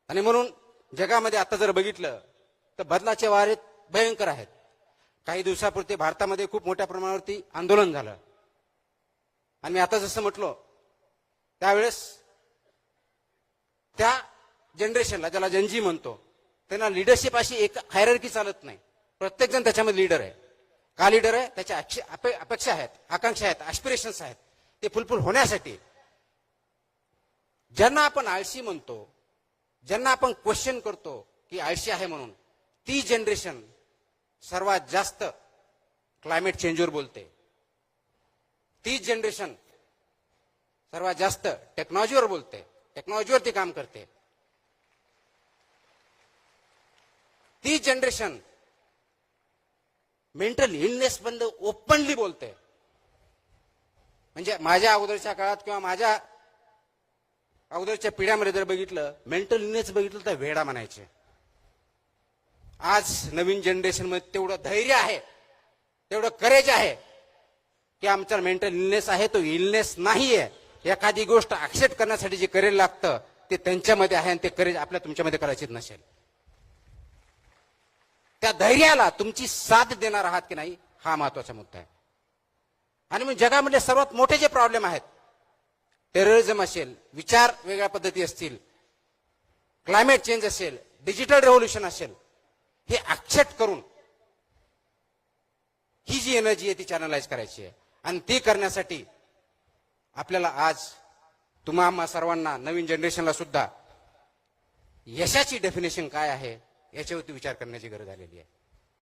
आणि म्हणून जगामध्ये आता जर बघितलं तर बदलाचे वारे भयंकर आहेत. काही दिवसापूर्वी भारतामध्ये खूप मोठ्या प्रमाणावरती आंदोलन झालं आणि मी आता जसं म्हटलो त्यावेळेस त्या जनरेशनला, ज्याला जनजी म्हणतो, त्यांना लिडरशिप अशी एक हायरार्की चालत नाही. प्रत्येक जण त्याच्यामध्ये लीडर आहे. का लीडर आहे? त्याच्या अपेक्षा आहेत, आकांक्षा आहेत, ॲस्पिरेशन्स आहेत. ते फुलफिल होण्यासाठी ज्यांना आपण आळशी म्हणतो, ज्यांना आपण क्वेश्चन करतो की आळशी आहे म्हणून, ती जनरेशन सर्वात जास्त क्लायमेट चेंजवर बोलते. ती जनरेशन सर्वात जास्त टेक्नॉलॉजीवर बोलते, टेक्नॉलॉजीवरती काम करते. ती जनरेशन मेंटल इलनेस बंद ओपनली बोलते. म्हणजे माझ्या अगोदरच्या काळात किंवा माझ्या अगोदरच्या पिढ्यामध्ये जर बघितलं, मेंटल इलनेस बघितलं तर वेडा म्हणायचे. आज नवीन जनरेशन मध्ये तेवढं धैर्य आहे, तेवढं करेज आहे की आमचा मेंटल इलनेस आहे तो इलनेस नाहीये. एखादी गोष्ट ऍक्सेप्ट करण्यासाठी जे करेज लागतं ते त्यांच्यामध्ये आहे आणि ते करेज आपल्या तुमच्यामध्ये करायचीच नसेल. त्या धैर्याला तुमची साथ देणार आहात की नाही, हा महत्वाचा मुद्दा आहे. आणि मग जगामध्ये सर्वात मोठे जे प्रॉब्लेम आहेत, टेररिझम असेल, विचार वेगळ्या पद्धती असतील, क्लायमेट चेंज असेल, डिजिटल रेव्होल्युशन असेल, हे ऍक्सेप्ट करून ही जी एनर्जी आहे ती चॅनलाइज करायची आहे. आणि ती करण्यासाठी आपल्याला आज तुम्हा सर्वांना, नवीन जनरेशनला सुद्धा यशाची डेफिनेशन काय आहे याच्यावरती विचार करण्याची गरज आलेली आहे.